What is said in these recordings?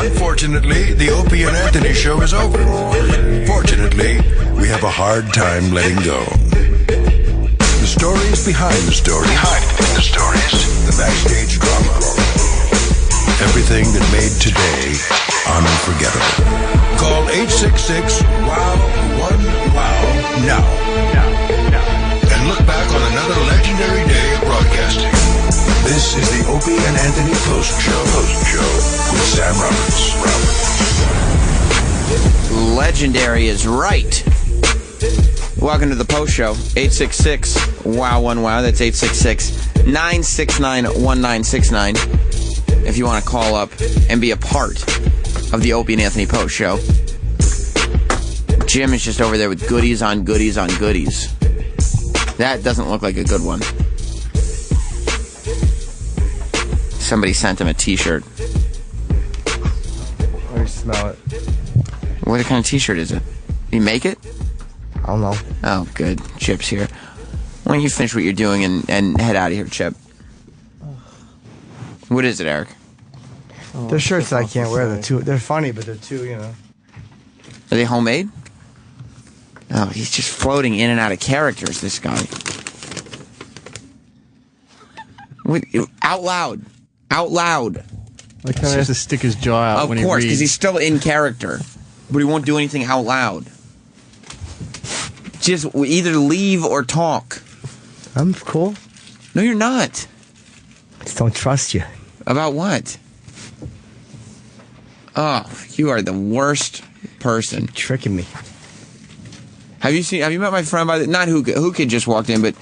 Unfortunately, the Opie and Anthony show is over. Fortunately, we have a hard time letting go. The stories behind the stories. The backstage drama. Everything that made today unforgettable. Call 866-WOW-1-WOW now. And look back on another legendary day of broadcasting. This is the Opie and Anthony Post Show with Sam Roberts. Legendary is right. Welcome to the Post Show. 866-WOW-1-WOW. That's 866-969-1969. If you want to call up and be a part of the Opie and Anthony Post Show. Jim is just over there with goodies on goodies on goodies. That doesn't look like a good one. Somebody sent him a t-shirt. Let me smell it. What kind of t-shirt is it? You make it? I don't know. Oh, good. Chip's here. Why don't you finish what you're doing and head out of here, Chip? What is it, Eric? They're shirts I can't wear. They're funny, but they're too, you know. Are they homemade? Oh, he's just floating in and out of characters, this guy. What, out loud. Out loud. Like how he has to stick his jaw out when he reads. Of course, because he's still in character. But he won't do anything out loud. Just either leave or talk. I'm cool. No, you're not. I just don't trust you. About what? Oh, you are the worst person. You're tricking me. Have you met my friend by the... Not Whoo Kid. Whoo Kid just walked in, but...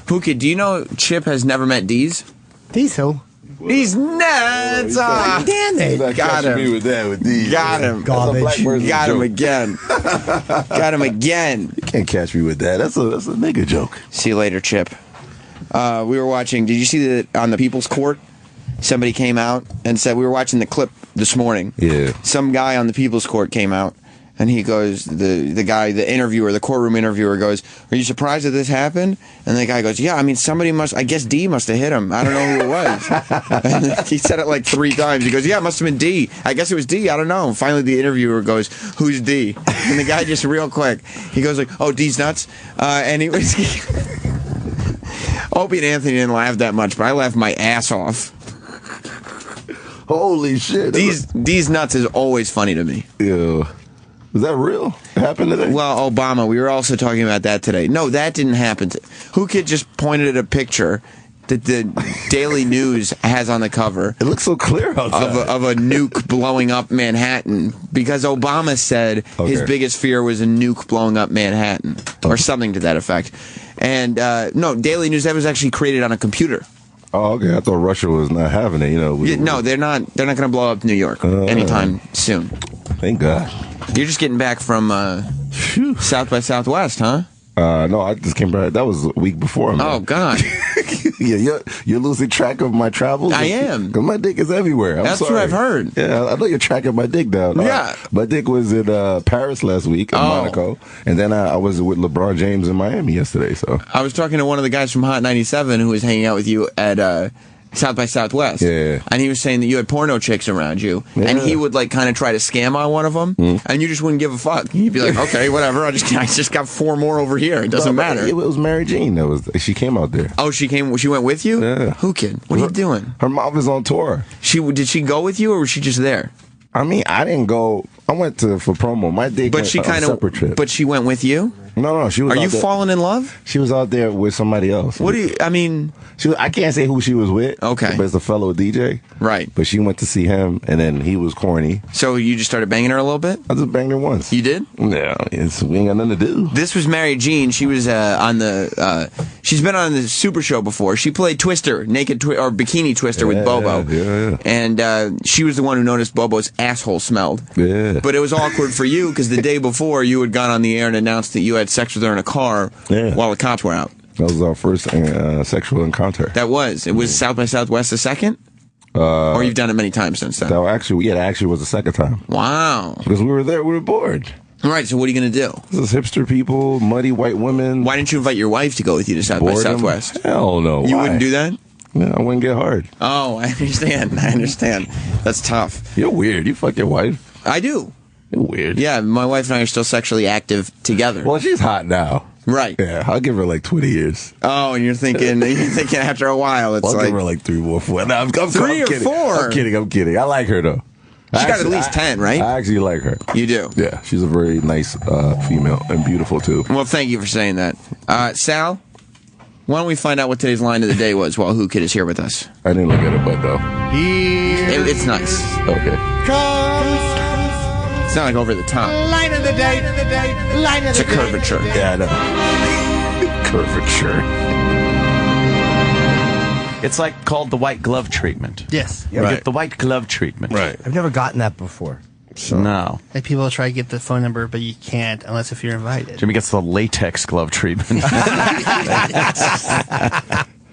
Whoo Kid, do you know Chip has never met Deez? Deez who? He's nuts! Damn it. Got him. Me with that, with these. Got him. Garbage. Got him again. Got him again. You can't catch me with that. That's a nigga joke. See you later, Chip. We were watching... Did you see that on the People's Court? Somebody came out and said... We were watching the clip this morning. Yeah. Some guy on the People's Court came out. And he goes, the guy, the interviewer, the courtroom interviewer goes, "Are you surprised that this happened?" And the guy goes, "Yeah, I mean, somebody I guess D must have hit him. I don't know who it was." And he said it like 3 times. He goes, "Yeah, it must have been D. I guess it was D. I don't know." And finally, the interviewer goes, "Who's D?" And the guy just real quick, he goes like, "Oh, D's nuts." And he was, Opie and Anthony didn't laugh that much, but I laughed my ass off. Holy shit. D's nuts is always funny to me. Yeah. Is that real? It happened today? Well, Obama, we were also talking about that today. No, that didn't happen. Whoo Kid just pointed at a picture that the Daily News has on the cover. It looks so clear outside. Of a nuke blowing up Manhattan. Because Obama said his biggest fear was a nuke blowing up Manhattan. Or something to that effect. And, no, Daily News, that was actually created on a computer. Oh, okay. I thought Russia was not having it, you know. No, they're not going to blow up New York anytime soon. Thank God. You're just getting back from South by Southwest, huh? No, I just came back. That was a week before, man. Oh, God. Yeah, you're losing track of my travels? I am. Because my dick is everywhere. That's what I've heard. Yeah, I know you're tracking my dick down. Yeah. My dick was in Paris last week, in Monaco. And then I was with LeBron James in Miami yesterday. So I was talking to one of the guys from Hot 97 who was hanging out with you at South by Southwest. Yeah. And he was saying that you had porno chicks around you. Yeah. And he would like kind of try to scam on one of them. And you just wouldn't give a fuck. You'd be like, okay, whatever. I just got 4 more over here. It doesn't matter. It was Mary Jean. She came out there. Oh, she went with you? Yeah. Whoo Kid? What are you doing? Her mom is on tour. Did she go with you or was she just there? I mean, I didn't go. I went for promo. My dick went on a separate trip. But she went with you? No, she was. Are you falling in love? She was out there with somebody else. What do you? I mean, I can't say who she was with. Okay, but it's a fellow DJ. Right. But she went to see him, and then he was corny. So you just started banging her a little bit? I just banged her once. You did? Yeah, we ain't got nothing to do. This was Mary Jean. She was on the. She's been on the Super Show before. She played Twister, or Bikini Twister with Bobo. Yeah. And she was the one who noticed Bobo's asshole smelled. Yeah. But it was awkward for you because the day before you had gone on the air and announced that you had sex with her in a car while the cops were out. That was our first sexual encounter. It was South by Southwest the second? Or you've done it many times since then? That actually was the second time. Wow. Because we were bored. All right, so what are you going to do? This is hipster people, muddy white women. Why didn't you invite your wife to go with you to South by Southwest? Hell no. You Why? wouldn't do that? Yeah, I wouldn't get hard. Oh, I understand. That's tough. You're weird. You fuck your wife. I do. You're weird. Yeah, my wife and I are still sexually active together. Well, she's hot now. Right. Yeah, I'll give her like 20 years. Oh, and you're thinking after a while, it's I'll like... give her like 3 more, 4. No, I'm 3 or 4? I'm kidding. I like her, though. She got at least 10, right? I actually like her. You do? Yeah, she's a very nice female and beautiful, too. Well, thank you for saying that. Sal, why don't we find out what today's line of the day was while Whoo Kid is here with us? I didn't look at her butt, though. It's nice. Okay. It's not like over the top. Line of the day. It's a curvature. Yeah, I know. Curvature. It's like called the white glove treatment. Yes. You get the white glove treatment. Right. I've never gotten that before. So. No. And people try to get the phone number, but you can't unless if you're invited. Jimmy gets the latex glove treatment.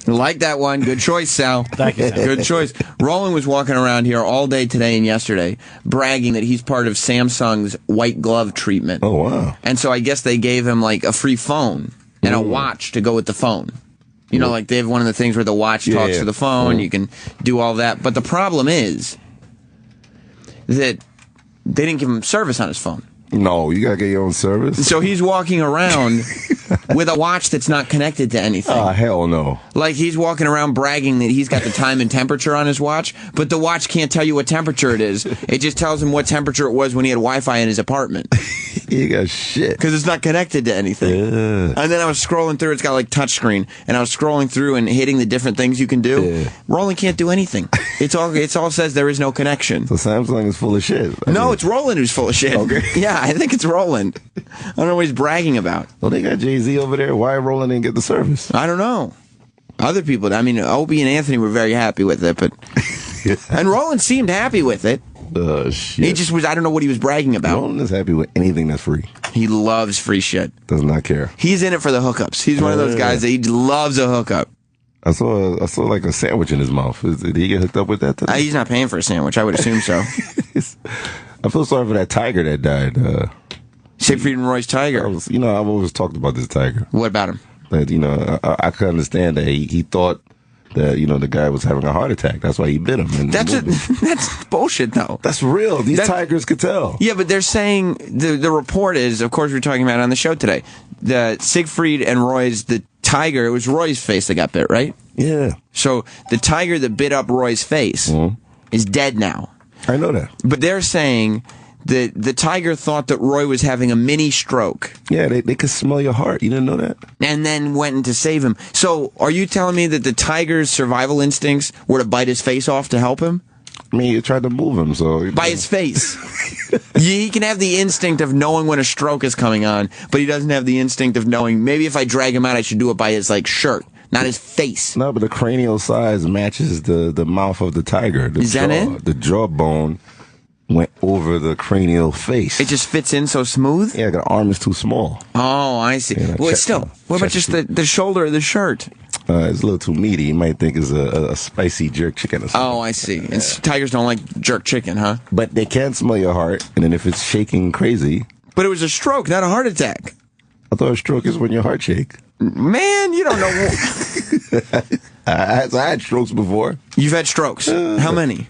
Like that one. Good choice, Sal. Thank you, Sal. Good choice. Roland was walking around here all day today and yesterday bragging that he's part of Samsung's white glove treatment. Oh, wow. And so I guess they gave him like a free phone and a watch to go with the phone. You know, like they have one of the things where the watch talks to the phone. You can do all that. But the problem is that they didn't give him service on his phone. No, you gotta get your own service. So he's walking around with a watch that's not connected to anything. Oh, hell no. Like he's walking around bragging that he's got the time and temperature on his watch, but the watch can't tell you what temperature it is. It just tells him what temperature it was when he had Wi-Fi in his apartment. You got shit. Because it's not connected to anything. And then I was scrolling through, it's got like touchscreen, and I was scrolling through and hitting the different things you can do. Yeah. Roland can't do anything. It all says there is no connection. So Samsung is full of shit. No, it's Roland who's full of shit. Okay. Yeah, I think it's Roland. I don't know what he's bragging about. Well, they got Jay-Z over there. Why Roland didn't get the service? I don't know. Other people, I mean, Opie and Anthony were very happy with it, but... And Roland seemed happy with it. Shit. He just was, I don't know what he was bragging about. Roland is happy with anything that's free. He loves free shit. Does not care. He's in it for the hookups. He's one of those guys that he loves a hookup. I saw like a sandwich in his mouth. Did he get hooked up with that today? He's not paying for a sandwich. I would assume so. I feel sorry for that tiger that died. Siegfried and Roy's tiger. I've always talked about this tiger. What about him? That, I could understand that he thought that, the guy was having a heart attack. That's why he bit him. That's bullshit, though. That's real. These tigers could tell. Yeah, but they're saying, the report is, of course, we're talking about it on the show today, the Siegfried and Roy's, the tiger, it was Roy's face that got bit, right? Yeah. So the tiger that bit up Roy's face is dead now. I know that. But they're saying that the tiger thought that Roy was having a mini stroke. Yeah, they could smell your heart. You didn't know that? And then went in to save him. So are you telling me that the tiger's survival instincts were to bite his face off to help him? I mean, you tried to move him, so... By his face. He can have the instinct of knowing when a stroke is coming on, but he doesn't have the instinct of knowing, maybe if I drag him out, I should do it by his, shirt, not his face. No, but the cranial size matches the mouth of the tiger. Is that it? The jawbone went over the cranial face. It just fits in so smooth? Yeah, the arm is too small. Oh, I see. Yeah, Well, still, what about just the shoulder of the shirt? It's a little too meaty. You might think it's a spicy jerk chicken or something. Oh, I see. And tigers don't like jerk chicken, huh? But they can smell your heart, and then if it's shaking crazy... But it was a stroke, not a heart attack. I thought a stroke is when your heart shake. Man, you don't know. I had strokes before. You've had strokes. How many?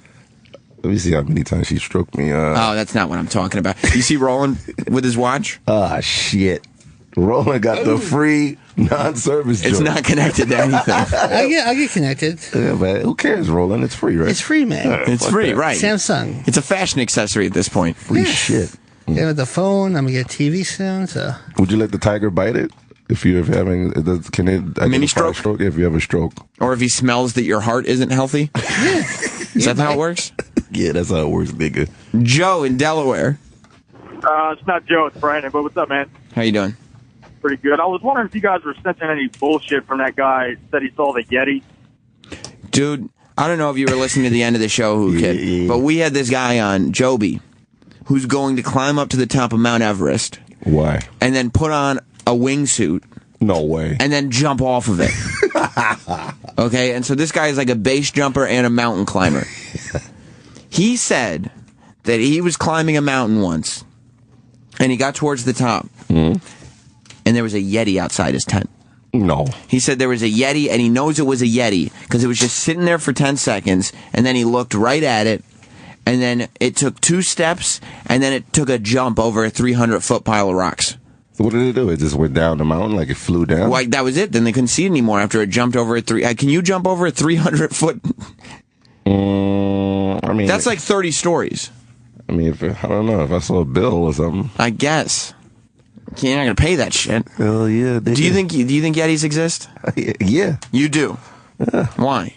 Let me see how many times she stroked me. Oh, that's not what I'm talking about. You see Roland with his watch? Shit. Roland got the free non-service It's joke. not connected to anything. I'll get connected. Yeah, but who cares, Roland? It's free, right? It's free, man. It's free, right? Samsung. It's a fashion accessory at this point. Free shit. Yeah, with the phone. I'm gonna get a TV soon. So. Would you let the tiger bite it? If you're having, can it mini identify stroke? If you have a stroke. Or if he smells that your heart isn't healthy? Yeah. Is that how it works? Yeah, that's how it works, nigga. Joe in Delaware. It's not Joe, it's Brandon. But what's up, man? How you doing? Pretty good. I was wondering if you guys were sensing any bullshit from that guy that he saw the Yeti. Dude, I don't know if you were listening to the end of the show, Whoo Kid, but we had this guy on, Joby, who's going to climb up to the top of Mount Everest. Why? And then put on a wingsuit. No way. And then jump off of it. Okay, and so this guy is like a base jumper and a mountain climber. He said that he was climbing a mountain once, and he got towards the top, and there was a Yeti outside his tent. No. He said there was a Yeti, and he knows it was a Yeti because it was just sitting there for 10 seconds, and then he looked right at it, and then it took 2 steps, and then it took a jump over a 300-foot pile of rocks. So what did it do? It just went down the mountain, like it flew down? Like, that was it. Then they couldn't see it anymore after it jumped over a Can you jump over a 300-foot? I mean... That's like 30 stories. I mean, I don't know. If I saw a bill or something. I guess. You're not going to pay that shit. Hell yeah. Do you think Yetis exist? Yeah. You do? Yeah. Why?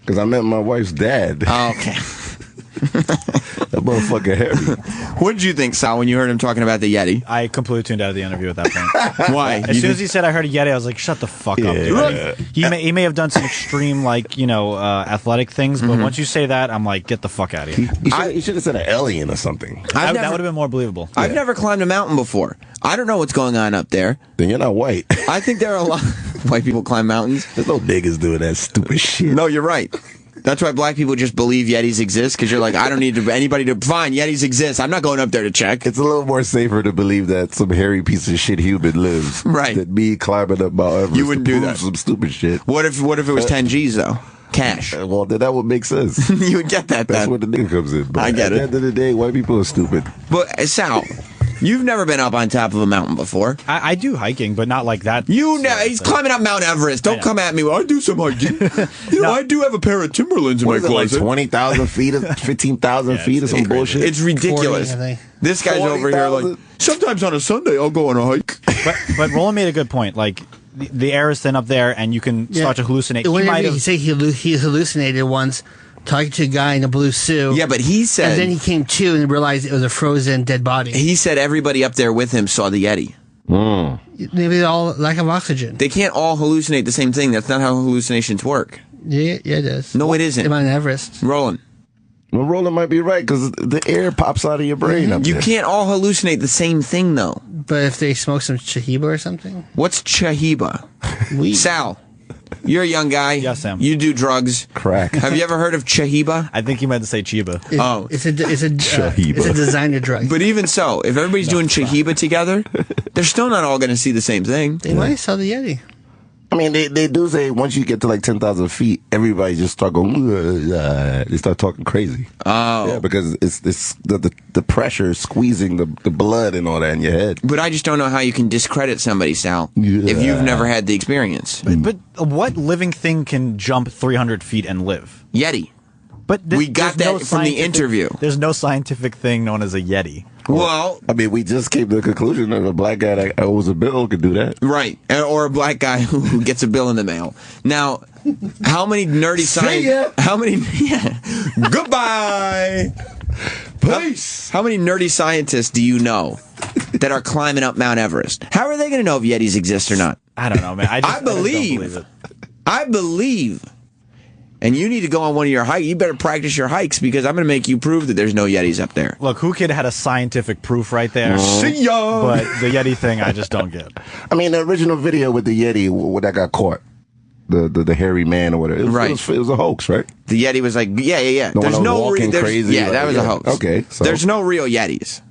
Because I met my wife's dad. Oh, okay. That motherfucker Harry. What did you think, Sal, when you heard him talking about the Yeti? I completely tuned out of the interview at that point. Why? As soon as he said I heard a Yeti, I was like, shut the fuck up, dude. He may have done some extreme, like, athletic things, but once you say that, I'm like, get the fuck out of here. You should have said an alien or something. That would have been more believable. I've never climbed a mountain before. I don't know what's going on up there. Then you're not white. I think there are a lot white people climb mountains. There's no niggas doing that stupid shit. No, you're right. That's why black people just believe Yetis exist, because you're like, I don't need anybody to... Fine, Yetis exist. I'm not going up there to check. It's a little more safer to believe that some hairy piece of shit human lives. Right. Than me climbing up Mount Everest. You wouldn't do that. Some stupid shit. What if it was 10 G's, though? Cash. Well, then that would make sense. You would get that, That's then. where the nigga comes in. But I get at it. the end of the day, white people are stupid. But, Sal, you've never been up on top of a mountain before. I do hiking, but not like that. He's climbing up Mount Everest. Don't come at me. Well, I do some hiking. I do have a pair of Timberlands in my closet. Like 20,000 feet, 15,000 feet or some bullshit? It's ridiculous. 40, I think. This guy's over here like, sometimes on a Sunday I'll go on a hike. But Roland made a good point. Like, the air is thin up there, and you can start to hallucinate. He said he hallucinated once talking to a guy in a blue suit. Yeah, but he said... And then he came to and realized it was a frozen dead body. He said everybody up there with him saw the Yeti. Maybe they all lack of oxygen. They can't all hallucinate the same thing. That's not how hallucinations work. Yeah, it is. No, it isn't. Mount Everest. Roland. Well, Roland might be right, because the air pops out of your brain up You there. can't all hallucinate the same thing, though. But if they smoke some chahiba or something? What's chahiba? Weed. Sal, you're a young guy. Yes, Sam. You do drugs. Crack. Have you ever heard of chahiba? I think he meant to say Chiba. It's a Chahiba. it's a designer drug. But even so, if everybody's doing chahiba together, they're still not all going to see the same thing. They might sell the Yeti. I mean, they do say once you get to like 10,000 feet, everybody just start going, they start talking crazy. Oh. Yeah, because it's the pressure squeezing the blood and all that in your head. But I just don't know how you can discredit somebody, Sal, Yeah. if you've never had the experience. But what living thing can jump 300 feet and live? Yeti. But We got there's that from the interview. There's no scientific thing known as a Yeti. Well, I mean, we just came to the conclusion that a black guy that owes a bill could do that. right. Or a black guy who gets a bill in the mail. Now, how many nerdy scientists... How many... Yeah. Goodbye! Peace! How many nerdy scientists do you know that are climbing up Mount Everest? How are they going to know if Yetis exist or not? I don't know, man. I just don't believe it. I believe. And you need to go on one of your hikes. You better practice your hikes, because I'm going to make you prove that there's no Yetis up there. Look, Whoo Kid had a scientific proof right there. See ya! But the Yeti thing, I just don't get. I mean, the original video with the Yeti, where that got caught, the hairy man or whatever, it was a hoax, right? The Yeti was like, yeah. The one that was walking crazy, yeah, like, that was a yeah. hoax. Okay, so- There's no real Yetis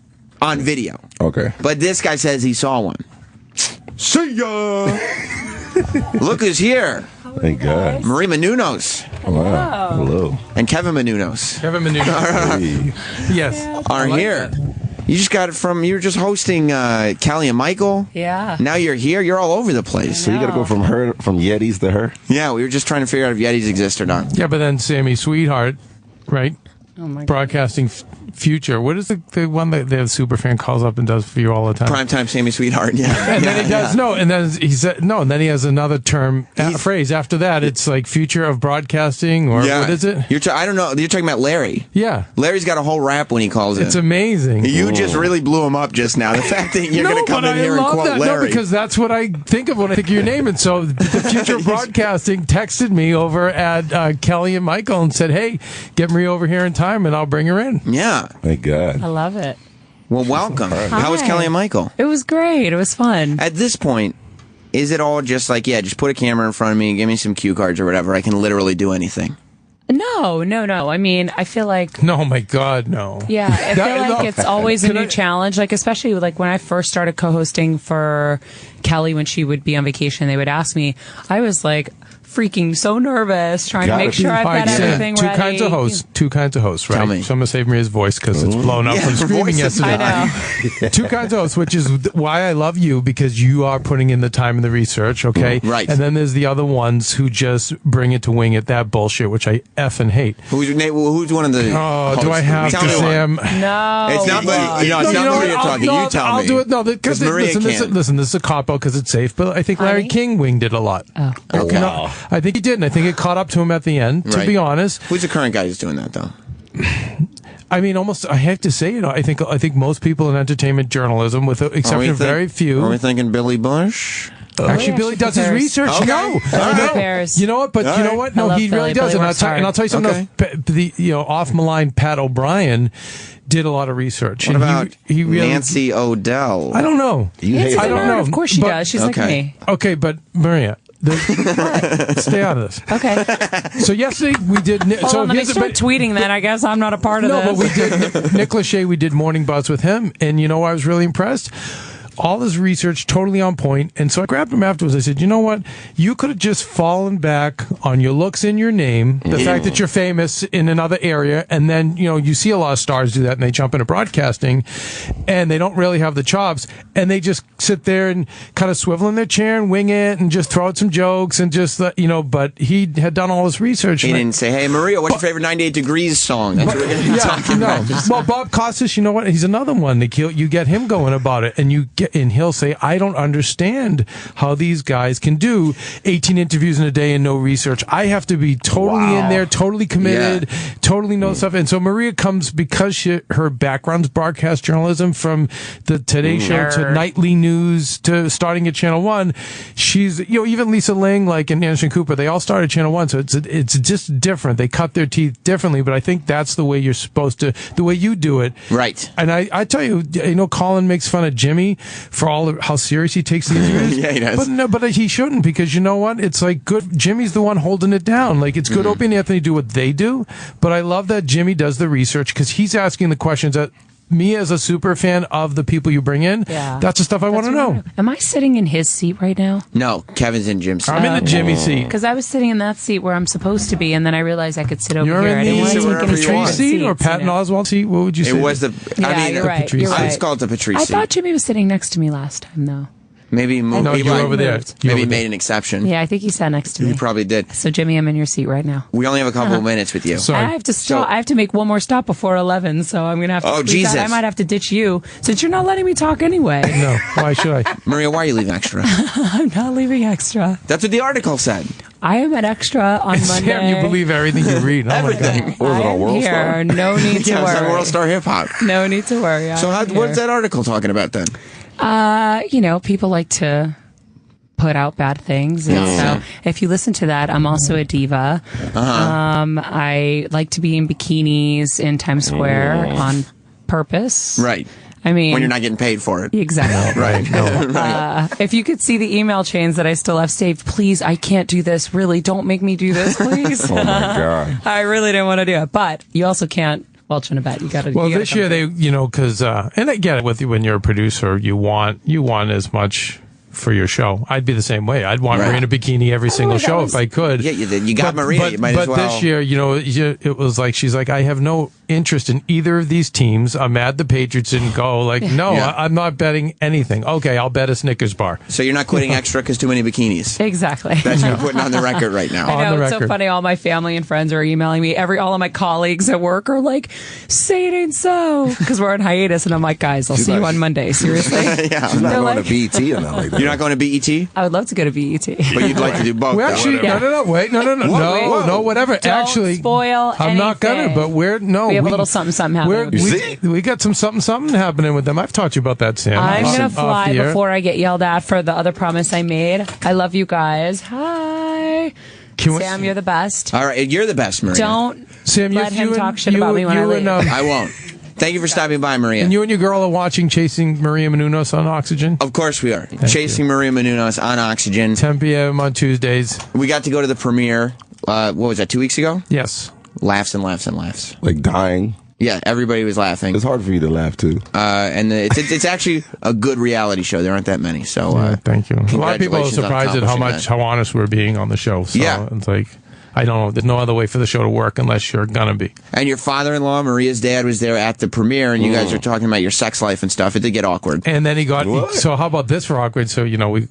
on video. Okay. But this guy says he saw one. See ya! Look who's here. Thank God. Marie Menounos. Wow. Hello. And Kevin Menounos Kevin Menounos. Yes. are here. You just got it from, you were just hosting Callie and Michael. Yeah. Now you're here. You're all over the place. So you got to go from Yetis to her? Yeah, we were just trying to figure out if Yetis exist or not. Yeah, but then Sammy Sweetheart, right? Oh my God. Broadcasting Future. What is the one that the superfan calls up and does for you all the time? Primetime Sammy Sweetheart, yeah. And then he does and then he said and then he has another phrase after that. It's like future of broadcasting, or what is it? I don't know. You're talking about Larry. Yeah, Larry's got a whole rap when he calls it. it's amazing. You just really blew him up just now. The fact that you're going to come in here and quote that. Larry. No, because that's what I think of when I think of your name. And so the future of broadcasting texted me over at Kelly and Michael and said, "Hey, get Marie over here in time, and I'll bring her in." Yeah. Thank God. I love it. Well, welcome. How was Hi. Kelly and Michael? It was great. It was fun. At this point, is it all just like, just put a camera in front of me, give me some cue cards or whatever, I can literally do anything? No. I mean, I feel like... No, my God, no. Yeah, I feel like it's always a new challenge. Like, especially like when I first started co-hosting for Kelly when she would be on vacation, they would ask me. I was like freaking so nervous, trying to make sure I've got everything ready. Two kinds of hosts, right? Tell me. So I'm going to save Maria's voice because it's blown up from screaming yesterday. I know. Two kinds of hosts, which is why I love you, because you are putting in the time and the research, okay? Right. And then there's the other ones who just bring it to wing it, that bullshit, which I effing hate. Who's one of the hosts? Do I have to say No. It's not Maria talking. You tell I'll me. do it. No, because listen, this is a cop-out because it's safe, but I think Larry King winged it a lot. Oh. Okay. No, I think he did, and I think it caught up to him at the end, to be honest. Who's the current guy who's doing that, though? I mean, almost, I have to say, I think most people in entertainment journalism, with the exception of very few. Are we thinking Billy Bush? Actually, Billy does his research. Okay. No, you know what? But you know what? No, he really does. And I'll tell you something else. The off malign Pat O'Brien did a lot of research. What about he really, Nancy O'Dell? I don't know. I don't know. Of course she does. She's like me. Okay, but Maria. Stay out of this. Okay. So yesterday we did. Let me start tweeting. Then I guess I'm not a part of this. No, but we did. Nick Lachey, we did Morning Buzz with him, and I was really impressed. All his research totally on point, and so I grabbed him afterwards. I said, "You know what? You could have just fallen back on your looks and your name, the fact that you're famous in another area, and then you see a lot of stars do that, and they jump into broadcasting, and they don't really have the chops, and they just sit there and kind of swivel in their chair and wing it, and just throw out some jokes, and just But he had done all his research. He didn't say, "Hey, Maria, what's your favorite 98 Degrees song?" That's what we're going to be talking about. Well, Bob Costas, you know what? He's another one. You get him going about it, and he'll say, "I don't understand how these guys can do 18 interviews in a day and no research. I have to be totally in there, totally committed, totally know stuff." And so Maria comes because her background's broadcast journalism, from the Today Show to nightly news to starting at Channel 1. She's, even Lisa Ling, and Anderson Cooper, they all started Channel 1. So it's just different. They cut their teeth differently, but I think that's the way you're supposed to, the way you do it. Right. And I tell you, Colin makes fun of Jimmy for how serious he takes the interviews. Yeah, he does. But he shouldn't, because you know what? It's like good. Jimmy's the one holding it down. It's good Opie and Anthony do what they do, but I love that Jimmy does the research, because he's asking the questions that me, as a super fan of the people you bring in, that's the stuff I want to know. Am I sitting in his seat right now? No, Kevin's in Jim's seat. I'm in the Jimmy seat. Because I was sitting in that seat where I'm supposed to be, and then I realized I could sit over You're here. in the Patrice seat or Patton Oswalt seat? What would you say? It was the. You're right. You're right. I just call it the Patrice seat. I thought Jimmy was sitting next to me last time, though. Maybe he moved. No, you're over there. Maybe he made an exception. Yeah, I think he sat next to me. He probably did. So, Jimmy, I'm in your seat right now. We only have a couple of minutes with you. Sorry. I have to stop. I have to make one more stop before 11, so I'm going to have to. Oh, Jesus. I might have to ditch you, since you're not letting me talk anyway. No, why should I? Maria, why are you leaving extra? I'm not leaving extra. That's what the article said. I am an extra on Monday. Sam, you believe everything you read. Oh, Everything. My God. I'm here. No need to worry. World Star Hip Hop. No need to worry. So, what's that article talking about then? People like to put out bad things, and so if you listen to that, I'm also a diva. I like to be in bikinis in Times Square on purpose. Right. I mean, when you're not getting paid for it. Exactly. Right. If you could see the email chains that I still have saved, please, I can't do this. Really, don't make me do this, please. Oh my God. I really didn't want to do it, but you also can't welch in a bet. You got to. Well, this year they, because, and I get it with you when you're a producer, you want as much for your show. I'd be the same way. I'd want Maria in a bikini every single show if I could. Yeah, you got Maria. You might as well. But this year, it was like, she's like, I have no interest in either of these teams. I'm mad the Patriots didn't go. I'm not betting anything. Okay, I'll bet a Snickers bar. So you're not quitting extra because too many bikinis. Exactly. That's what you're putting on the record right now. I know, it's so funny. All my family and friends are emailing me. All of my colleagues at work are like, say it ain't so. Because we're on hiatus. And I'm like, guys, I'll see you on Monday. Seriously? Yeah. She's not going to BET or nothing like that. You're not going to BET? I would love to go to BET. But you'd like to do both. Well, actually, no, whatever. Don't Actually, spoil I'm not gonna. But we have a little something happening. We got some something happening with them. I've taught you about that, Sam. I'm gonna fly before I get yelled at for the other promise I made. I love you guys. Hi. Sam, you're the best. All right, you're the best, Maria. Don't Sam, let him talk shit about me when I leave. I won't. Thank you for stopping by, Maria. And you and your girl are watching Chasing Maria Menounos on Oxygen? Of course we are. Chasing Maria Menounos on Oxygen. 10 p.m. on Tuesdays. We got to go to the premiere, what was that, 2 weeks ago? Yes. laughs and laughs and laughs. Like dying. Yeah, everybody was laughing. It's hard for you to laugh too. And it's actually a good reality show. There aren't that many, so thank you. A lot of people are congratulations on surprised at how honest we're being on the show. So Yeah. it's like, I don't know. There's no other way for the show to work unless you're gonna be. And your father-in-law, Maria's dad, was there at the premiere, and you guys are talking about your sex life and stuff. It did get awkward. And then he got. So how about this for awkward? So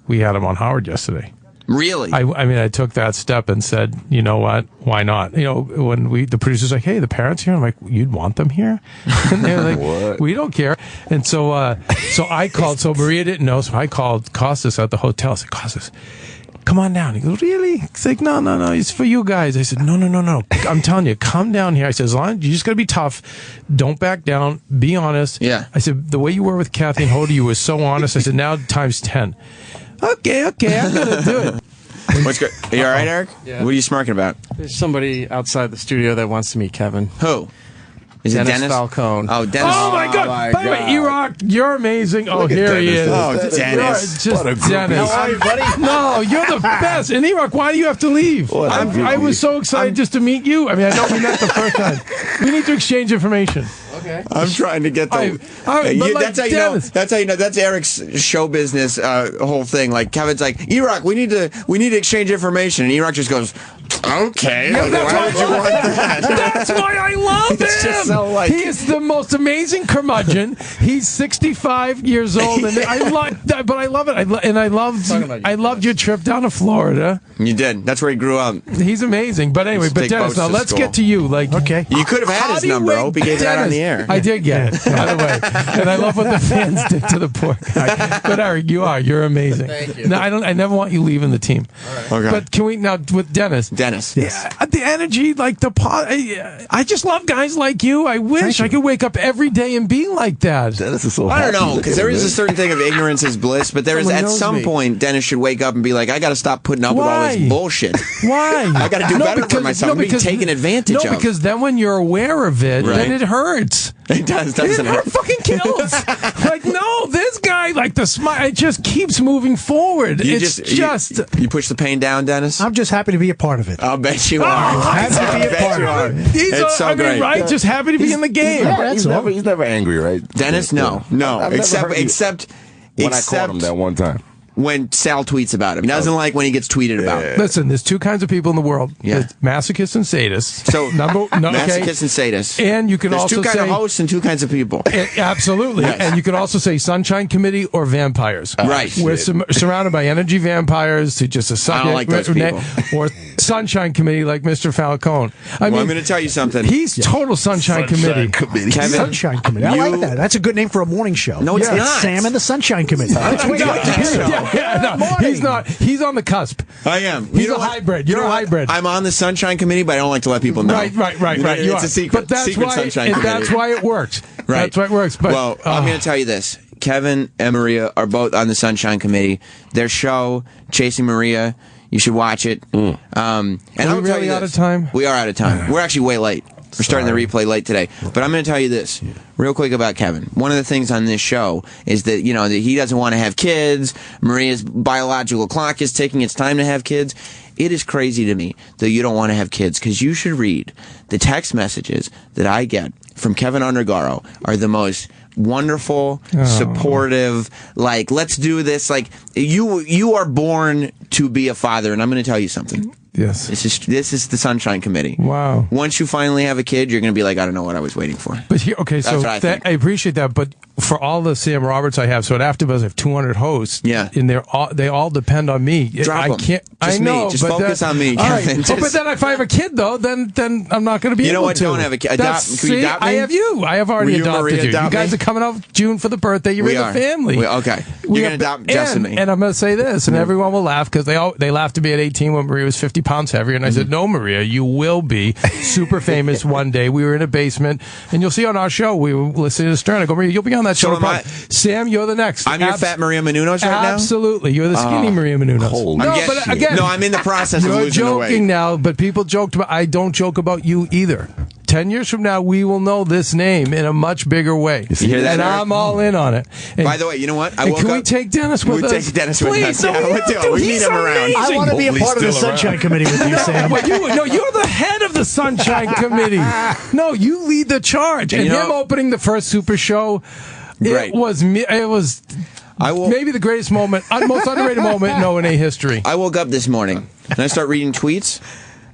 we had him on Howard yesterday. Really? I mean, I took that step and said, you know what? Why not? When the producer's like, hey, the parents here. I'm like, you'd want them here? And they're like, What? we don't care. And so I called. So Maria didn't know. So I called Costas at the hotel. I said, Costas, come on down. He goes, really? He's like, no, it's for you guys. I said, no. I'm telling you, come down here. I said, as long as you just got to be tough. Don't back down. Be honest. Yeah. I said, the way you were with Kathy and Hoda, you were so honest. I said, now times 10. Okay, I'm going to do it. What's good? Are you all right, Eric? Yeah. What are you smirking about? There's somebody outside the studio that wants to meet Kevin. Who? Is it Dennis? Falcone. Oh, Dennis. Oh my God! By the way, E-Rock, you're amazing. Oh, Look at here he Dennis. is. Oh, Dennis. Dennis. You're just Dennis. How are you, buddy? No, you're the best. And E-Rock, why do you have to leave? I was so excited just to meet you. I mean, I know we met the first time. We need to exchange information. Okay. I'm trying to get the. That's how you know. That's how you know. That's Eric's show business whole thing. Like Kevin's like, E-Rock, we need to exchange information, and E-Rock just goes, okay. Yeah, Why would you want that? That's why I love him. It's just so like- he is the most amazing curmudgeon. He's 65 years old, and I like that. But I love it. I loved your trip down to Florida. You did. That's where he grew up. He's amazing. But anyway, Used to but take Dennis, boats now to let's school. get to you. Like, okay, You could have had his number. I hope he gave that on the air. I did get it, by the way, and I love what the fans did to the poor guy. But Eric, you're amazing. Thank you. No, I never want you leaving the team. Okay. But can we now with Dennis? Dennis. Yeah, the energy, like the pot. I just love guys like you. I wish I could wake up every day and be like that. Dennis is so I don't happy. know, Look because at there him, is a man. certain thing of ignorance is bliss, but there is Someone at knows some me. point Dennis should wake up and be like, I got to stop putting up with all Why? this bullshit. Why? I got to do better for myself. I'm being taken advantage of. No, because then when you're aware of it, Right. then it hurts. It does, doesn't It it? fucking kills. Like, no, this guy, like the smile, it just keeps moving forward. You It's just. you push the pain down, Dennis. I'm just happy to be a part of it. I'll bet you are. happy to be a bet part you of are. it. It's so great. right? Just happy to be in the game. He's never angry, right? Dennis, no. I've never heard you- Except when I caught him that one time. when Sal tweets about him. He doesn't like when he gets tweeted about. Listen, there's two kinds of people in the world. Yeah. There's masochists and sadists. So, masochists and sadists. And you can There's also two kinds say of hosts and two kinds of people. Absolutely. Yes. And you can also say Sunshine Committee or vampires. Right. We're surrounded by energy vampires who just I don't like those people. Or Sunshine Committee like Mr. Falcone. I'm going to tell you something. He's total Sunshine Committee. Kevin, Sunshine Committee. I like that. That's a good name for a morning show. No, it's not. Sam and the Sunshine Committee. Let's wake up together. No, he's not. He's on the cusp. I am. He's a hybrid. You're a hybrid. I'm on the Sunshine Committee, but I don't like to let people know. Right. You It's a secret. But that's secret why. Sunshine Committee. That's why it works. Right. That's why it works. But well, I'm going to tell you this. Kevin and Maria are both on the Sunshine Committee. Their show, Chasing Maria, you should watch it. And Are we I'll tell really you out this. of time? We are out of time. We're actually way late. We're starting the replay late today. But I'm going to tell you this real quick about Kevin. One of the things on this show is that, that he doesn't want to have kids. Maria's biological clock is ticking. It's time to have kids. It is crazy to me that you don't want to have kids, because you should read the text messages that I get from Kevin Undergaro are the most wonderful, supportive, like, let's do this. Like, you are born to be a father, and I'm going to tell you something. Yes. This is the Sunshine Committee. Wow. Once you finally have a kid, you're going to be like, I don't know what I was waiting for. But here, okay, so That's what I think. I appreciate that. But for all the Sam Roberts I have, so at AfterBuzz I have 200 hosts. Yeah. And they all depend on me. Drop I 'em. can't. Just I know. me. Just but focus on me, all right. Kevin. Oh, but then if I have a kid though, then I'm not going to be You know able what? to. Don't have a kid. That's- Can you see, adopt me? I have you. I have already Will you, adopted Maria, you. adopt You guys me? are coming out June for the birthday. You're We in are. the family. Okay. You're going to adopt Jess and me. And I'm going to say this, and everyone will laugh because they laughed at me at 18 when Maria was 50 pounds heavier, and I said, no, Maria, you will be super famous one day. We were in a basement, and you'll see on our show, we were listening to Stern. I go, Maria, you'll be on that show. am I. Sam, you're the next. I'm your fat Maria Menounos right now? Absolutely. You're the skinny Maria Menounos. Holy No, but again, No, I'm in the process of you're losing the weight. joking now, but people joked about. I don't joke about you either. 10 years from now, we will know this name in a much bigger way. You hear that, and Eric? I'm all in on it. And, By the way, you know what? can we take Dennis with us? We'll take Dennis with Please, us. no, Yeah, we we'll have do to. it. We He's need him around. amazing. I want to be a part of the Sunshine Committee with you, Sam. Well, you're the head of the Sunshine Committee. No, you lead the charge. And him opening the first Super Show, it was maybe the greatest moment, most underrated moment in O&A history. I woke up this morning and I start reading tweets.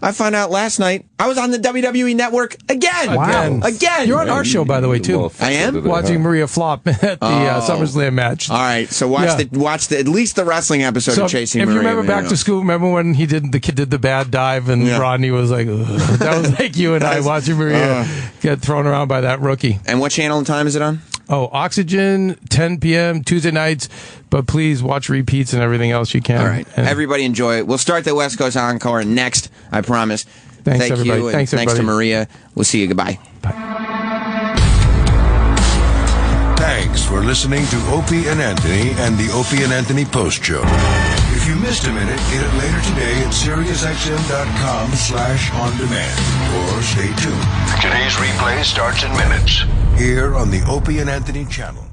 I found out last night I was on the WWE Network again. Wow. Again. You're on our show, by the way, too. I am? Watching Maria flop at the SummerSlam match. All right, so watch at least the wrestling episode of Chasing if Maria. If you remember back to school, remember when the kid did the bad dive and Rodney was like, ugh. That was like you and I watching Maria get thrown around by that rookie. And what channel and time is it on? Oh, Oxygen, 10 p.m. Tuesday nights. But please watch repeats and everything else you can. All right. Everybody enjoy it. We'll start the West Coast Encore next, I promise. Thanks, Thank everybody. you. And Thanks, everybody. Thanks to Maria. We'll see you. Goodbye. Thanks for listening to Opie and Anthony and the Opie and Anthony Post Show. If you missed a minute, get it later today at SiriusXM.com/on-demand. Or stay tuned. Today's replay starts in minutes here on the Opie and Anthony channel.